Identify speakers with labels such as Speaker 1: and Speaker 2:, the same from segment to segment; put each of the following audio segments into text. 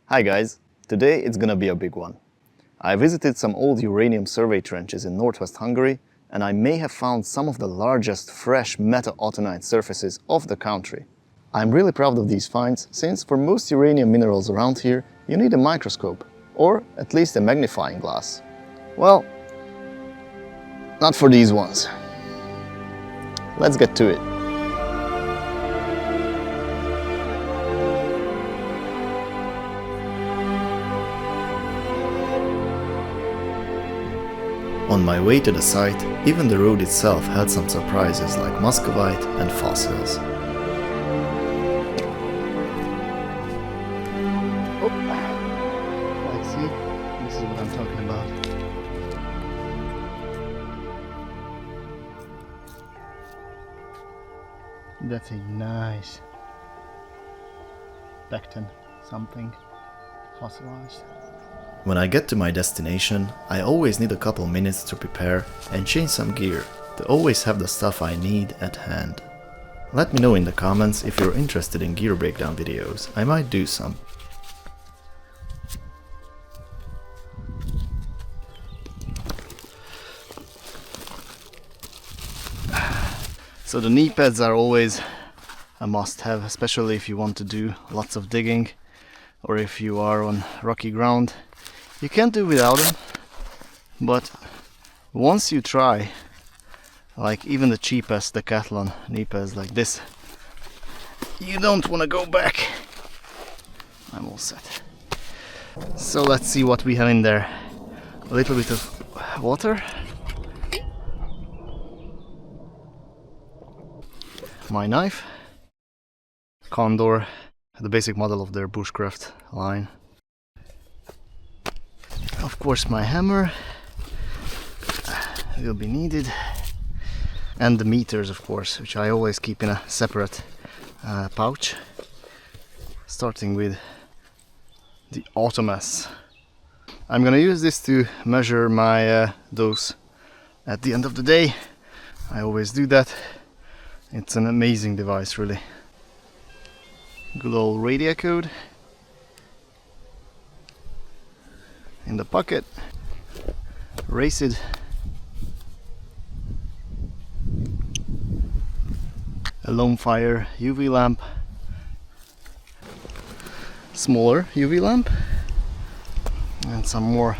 Speaker 1: Hi guys, today it's gonna be a big one. I visited some old uranium survey trenches in northwest Hungary, and I may have found some of the largest fresh Meta-Autunite surfaces of the country. I'm really proud of these finds, since for most uranium minerals around here you need a microscope, or at least a magnifying glass. Well, not for these ones. Let's get to it. On my way to the site, even the road itself had some surprises like muscovite and fossils. Oh, like see, this is what I'm talking about. That's a nice Becton something fossilized. When I get to my destination, I always need a couple minutes to prepare and change some gear to always have the stuff I need at hand. Let me know in the comments if you're interested in gear breakdown videos, I might do some. So the knee pads are always a must-have, especially if you want to do lots of digging or if you are on rocky ground. You can't do without them, but once you try, like even the cheapest Decathlon knee pads like this, you don't want to go back. I'm all set. So let's see what we have in there. A little bit of water, my knife, Condor, the basic model of their bushcraft line. Of course my hammer will be needed, and the meters of course, which I always keep in a separate pouch, starting with the Automass. I'm gonna use this to measure my dose at the end of the day. I always do that. It's an amazing device, really. Good old Radiacode in the pocket, Racid, a Lone Fire UV lamp, smaller UV lamp, and some more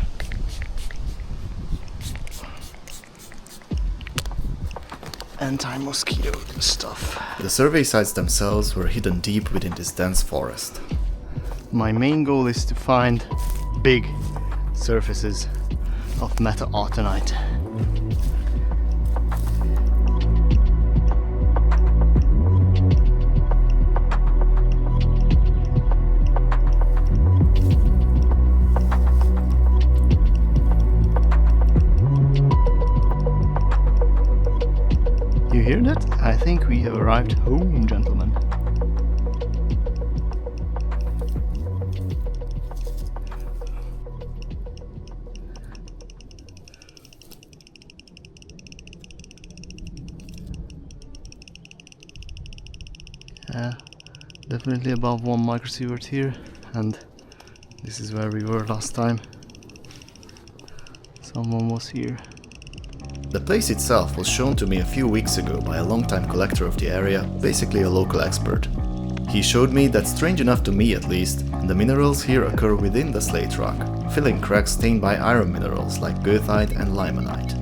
Speaker 1: anti-mosquito stuff. The survey sites themselves were hidden deep within this dense forest. My main goal is to find big surfaces of Meta-Autunite. You hear that? I think we have arrived home, gentlemen. Definitely above 1 microsievert here, and this is where we were last time. Someone was here. The place itself was shown to me a few weeks ago by a long-time collector of the area, basically a local expert. He showed me that, strange enough to me at least, the minerals here occur within the slate rock, filling cracks stained by iron minerals like goethite and limonite.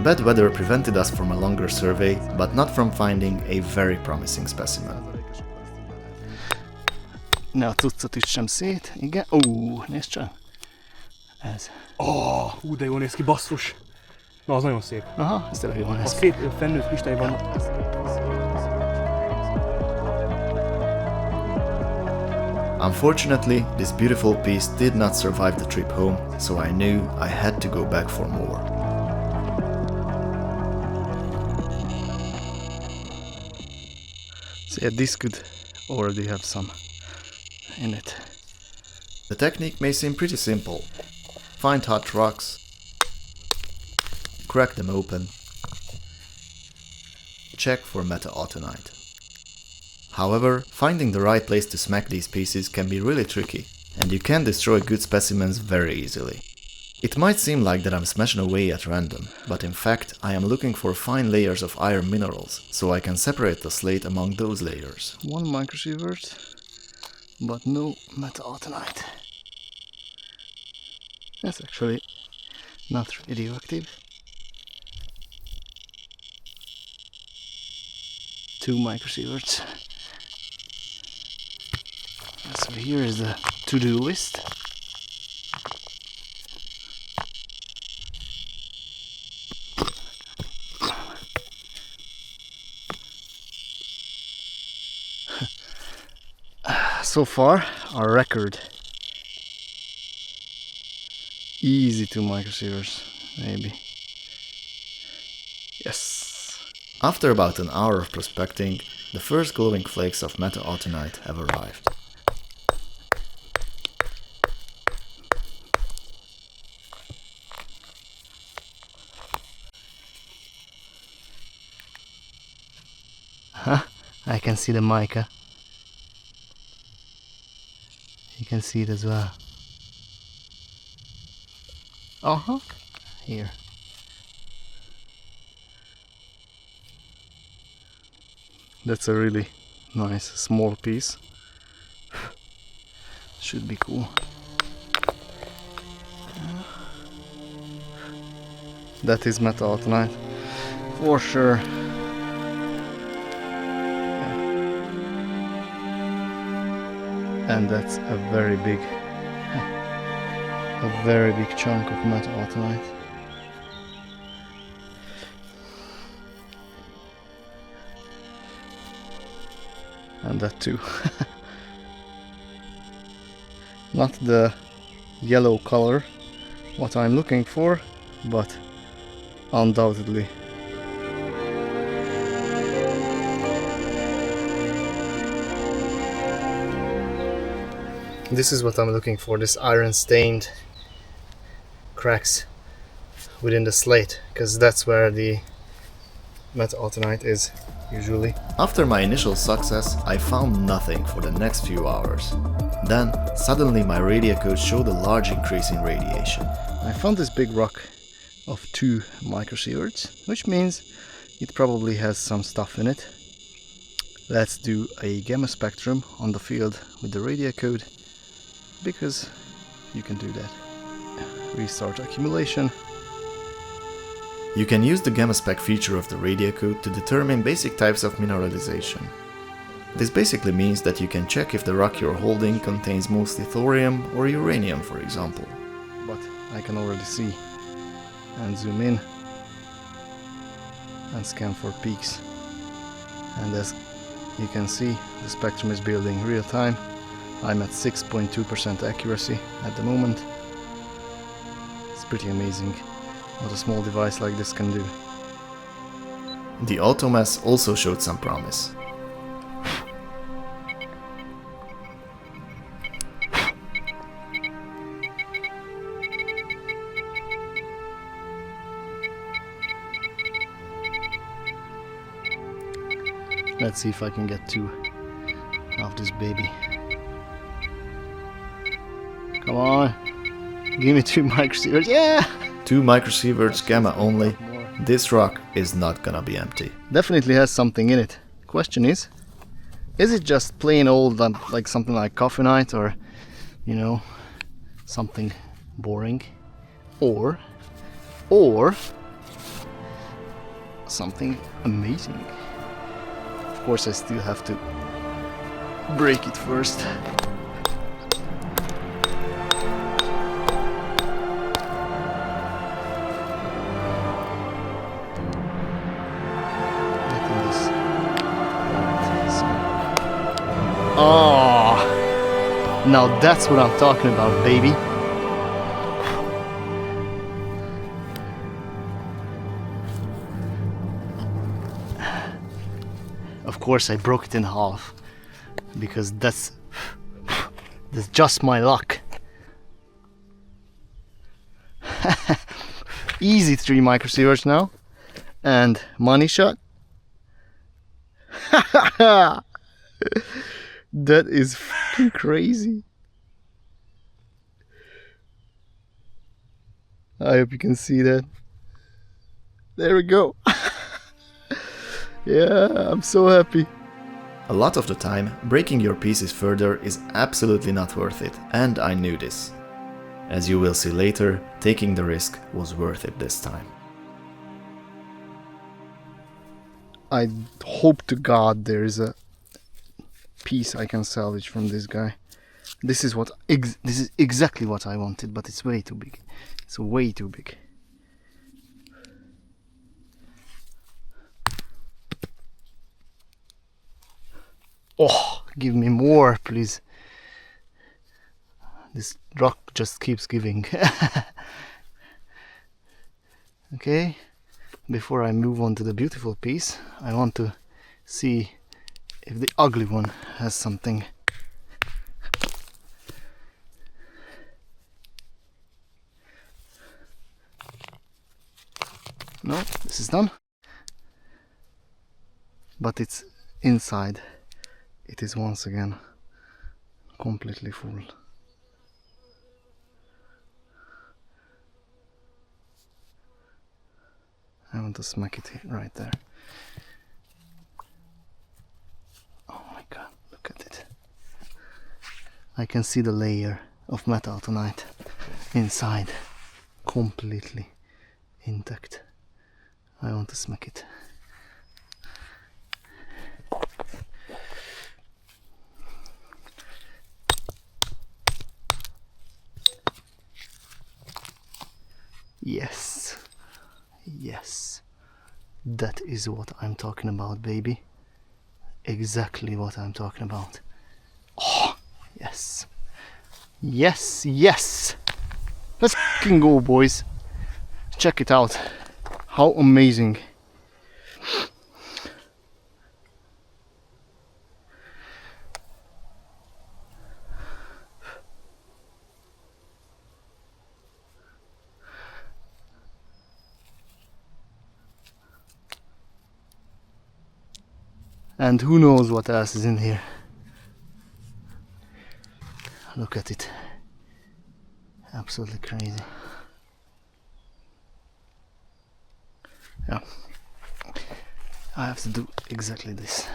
Speaker 1: Bad weather prevented us from a longer survey, but not from finding a very promising specimen. Ne a cuccot üssem szét, igen. Nézd csak! Ez.
Speaker 2: Hú, de jól néz ki, basszus! Na, az nagyon szép.
Speaker 1: Aha, ez tényleg jól néz ki.
Speaker 2: A szép fennőtt kristály van.
Speaker 1: Unfortunately, this beautiful piece did not survive the trip home, so I knew I had to go back for more. So yeah, this could already have some in it. The technique may seem pretty simple. Find hot rocks, crack them open, check for Meta-Autunite.
Speaker 3: However, finding the right place to smack these pieces can be really tricky, and you can destroy good specimens very easily. It might seem like that I'm smashing away at random, but in fact I am looking for fine layers of iron minerals, so I can separate the slate among those layers.
Speaker 1: 1 microsievert, but no Meta-Autunite. That's actually not radioactive. 2 microsieverts. So here is the to-do list. So far, our record. Easy 2 microsieverts, maybe. Yes.
Speaker 3: After about an hour of prospecting, the first glowing flakes of Meta-Autunite have arrived.
Speaker 1: I can see the mica. You can see it as well. Here. That's a really nice small piece. Should be cool. That is Meta-Autunite for sure. And that's a very big chunk of Meta-Autunite. And that too. Not the yellow color, what I'm looking for, but undoubtedly. This is what I'm looking for, this iron stained cracks within the slate, because that's where the Meta-Autunite is usually.
Speaker 3: After my initial success, I found nothing for the next few hours. Then, suddenly my radio code showed a large increase in radiation.
Speaker 1: I found this big rock of 2 microsieverts, which means it probably has some stuff in it. Let's do a gamma spectrum on the field with the radio code, because you can do that. Restart accumulation.
Speaker 3: You can use the gamma spec feature of the radio code to determine basic types of mineralization. This basically means that you can check if the rock you're holding contains mostly thorium or uranium, for example.
Speaker 1: But I can already see and zoom in and scan for peaks. And as you can see, the spectrum is building real time. I'm at 6.2% accuracy at the moment. It's pretty amazing what a small device like this can do.
Speaker 3: The automass also showed some promise.
Speaker 1: Let's see if I can get 2 of this baby. Come on, give me 2 microsieverts, yeah!
Speaker 3: 2 microsieverts gamma only. This rock is not gonna be empty.
Speaker 1: Definitely has something in it. Question is it just plain old, like something like coffinite, or, you know, something boring, or something amazing? Of course, I still have to break it first. Oh, now that's what I'm talking about, baby. Of course I broke it in half, because that's just my luck. Easy 3 microsieverts now, and money shot. That is fucking crazy. I hope you can see that. There we go. Yeah, I'm so happy.
Speaker 3: A lot of the time, breaking your pieces further is absolutely not worth it, and I knew this. As you will see later, taking the risk was worth it this time.
Speaker 1: I hope to God there is a piece I can salvage from this guy. This is exactly what I wanted, but it's way too big. It's way too big. Oh, give me more, please. This rock just keeps giving. Okay, before I move on to the beautiful piece, I want to see if the ugly one has something. No, this is done. But it's inside. It is once again completely full. I want to smack it right there. Oh my god, look at it. I can see the layer of Meta-Autunite inside, completely intact. I want to smack it. Yes, yes, that is what I'm talking about, baby. Exactly what I'm talking about. Oh, yes, yes, yes. Let's fucking go, boys. Check it out. How amazing. And who knows what else is in here. Look at it. Absolutely crazy. Yeah. I have to do exactly this.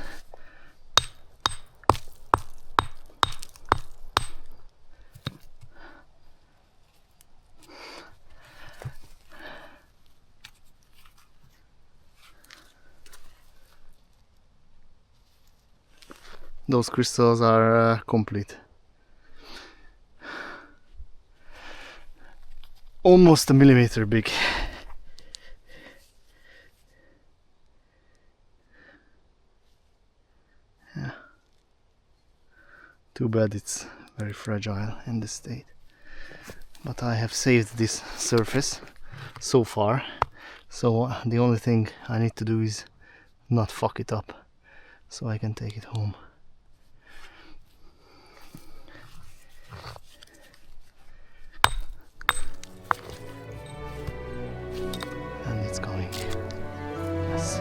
Speaker 1: Those crystals are complete. Almost a millimeter big. Yeah. Too bad it's very fragile in this state. But I have saved this surface so far. So the only thing I need to do is not fuck it up, so I can take it home. And it's going. Yes.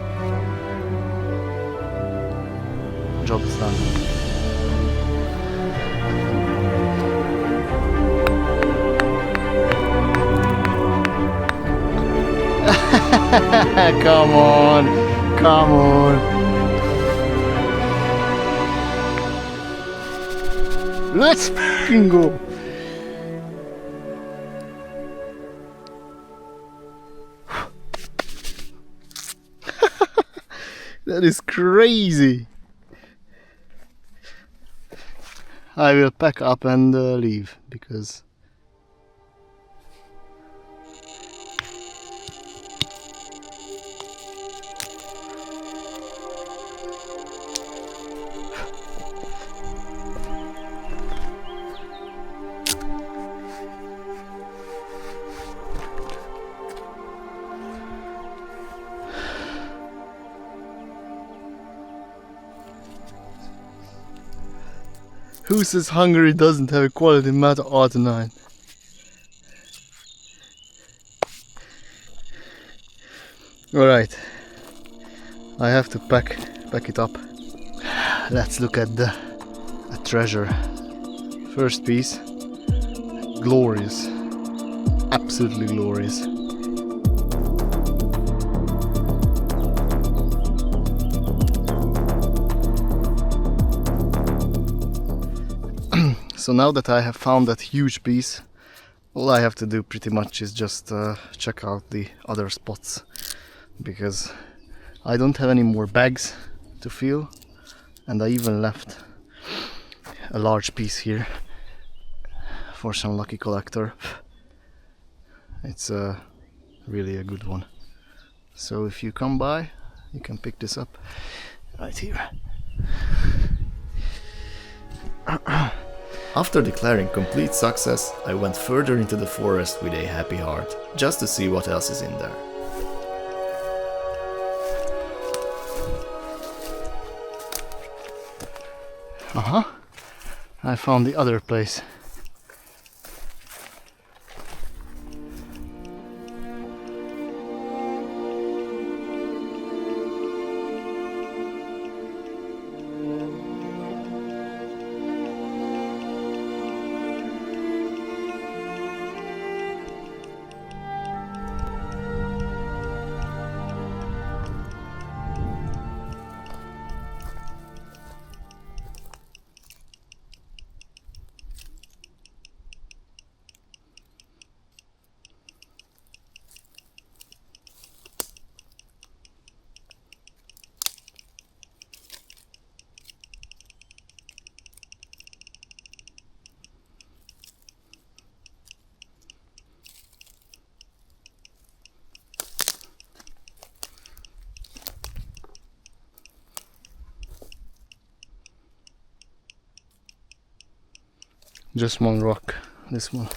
Speaker 1: Job is done. Come on, come on. Let's fucking go. That is crazy. I will pack up and leave because who says Hungary doesn't have a quality Meta-Autunite? Alright, I have to pack it up. let's look at the treasure. First piece, glorious, absolutely glorious. So now that I have found that huge piece, all I have to do pretty much is just check out the other spots, because I don't have any more bags to fill, and I even left a large piece here for some lucky collector. It's really a good one. So if you come by, you can pick this up right here.
Speaker 3: After declaring complete success, I went further into the forest with a happy heart, just to see what else is in there.
Speaker 1: I found the other place. Just one rock, this one.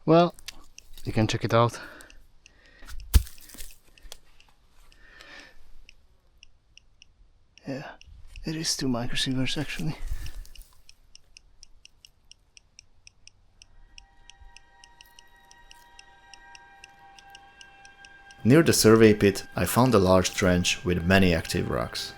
Speaker 1: Well, you can check it out. Yeah, it is 2 microsieverts actually.
Speaker 3: Near the survey pit, I found a large trench with many active rocks.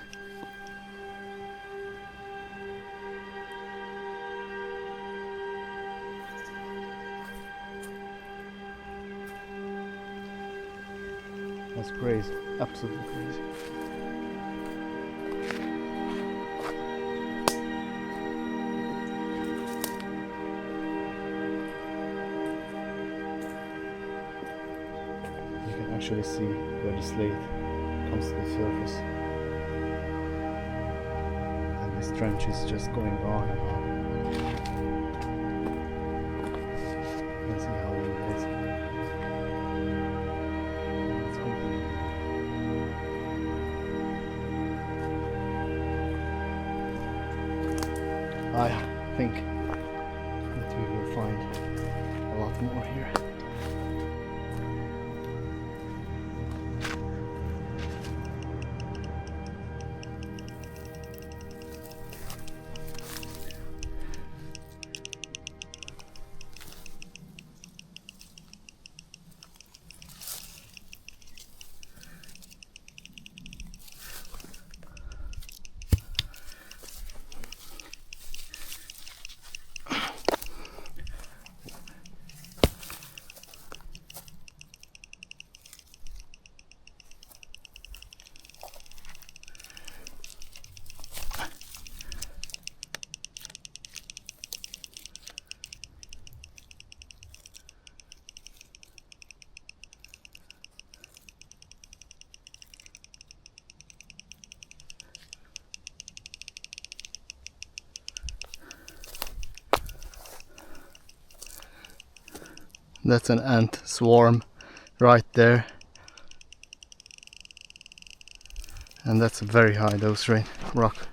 Speaker 1: That's crazy, absolutely crazy. You can actually see where the slate comes to the surface. And this trench is just going on and on. You can see how long it is. It's complete. I think that we will find a lot more here. That's an ant swarm right there. And that's a very high dose rate rock.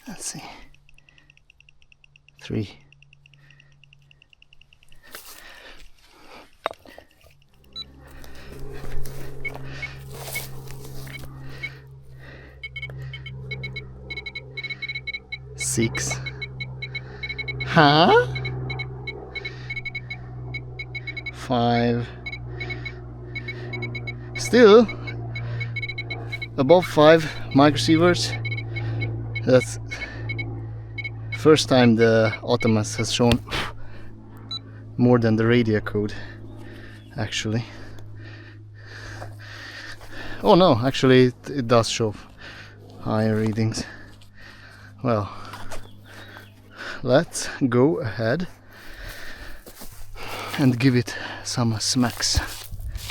Speaker 1: Let's see. 3. Six. Huh? 5. Still above 5 microsieverts. That's first time the Optimus has shown more than the radio code, actually. Oh no, actually it does show higher readings. Well, let's go ahead and give it some smacks.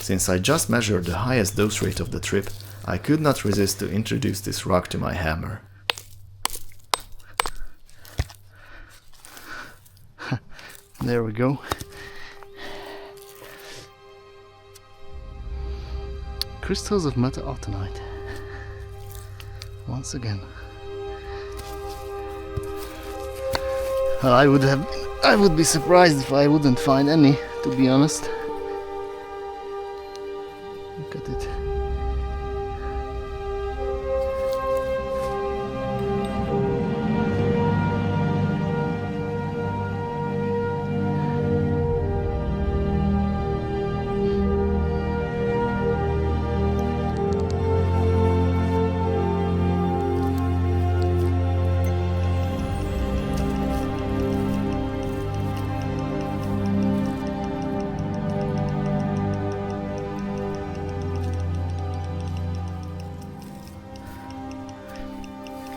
Speaker 3: Since I just measured the highest dose rate of the trip, I could not resist to introduce this rock to my hammer.
Speaker 1: There we go. Crystals of Meta-Autunite. Once again. I would be surprised if I wouldn't find any, to be honest. Look at it.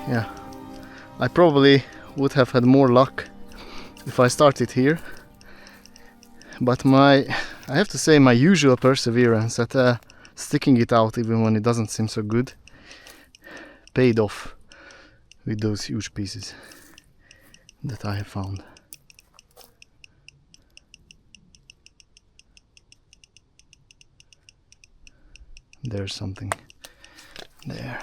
Speaker 1: Yeah, I probably would have had more luck if I started here, but I have to say my usual perseverance at sticking it out even when it doesn't seem so good paid off with those huge pieces that I have found. There's something there.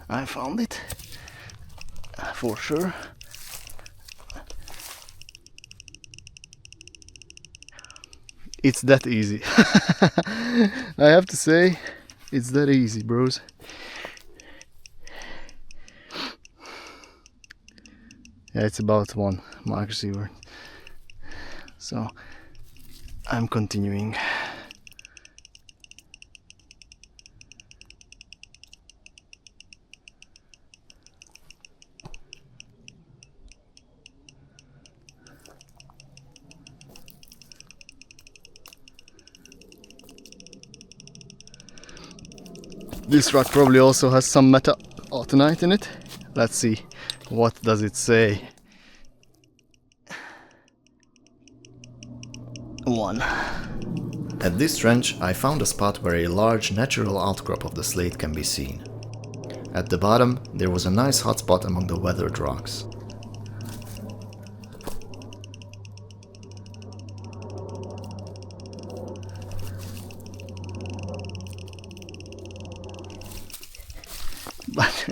Speaker 1: I found it, for sure. It's that easy. I have to say, it's that easy, bros. Yeah, it's about 1 microsievert. So, I'm continuing. This rock probably also has some Meta-Autunite in it. Let's see, what does it say? 1.
Speaker 3: At this trench, I found a spot where a large natural outcrop of the slate can be seen. At the bottom, there was a nice hotspot among the weathered rocks.
Speaker 1: But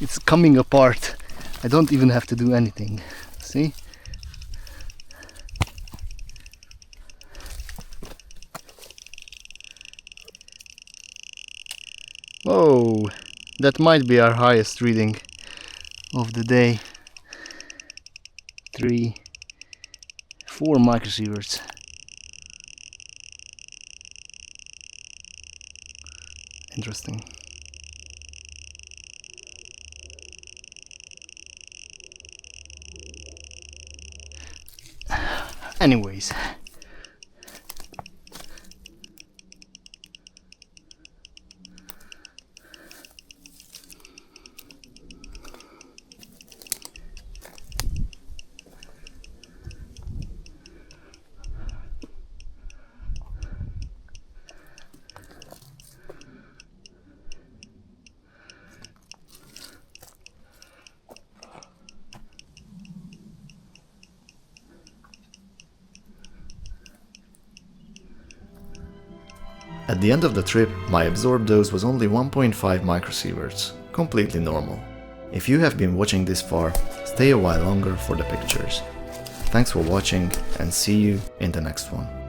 Speaker 1: it's coming apart. I don't even have to do anything. See? Whoa, that might be our highest reading of the day. 3, 4 microsieverts. Interesting. Anyways,
Speaker 3: At the end of the trip, my absorbed dose was only 1.5 microsieverts, completely normal. If you have been watching this far, stay a while longer for the pictures. Thanks for watching and see you in the next one.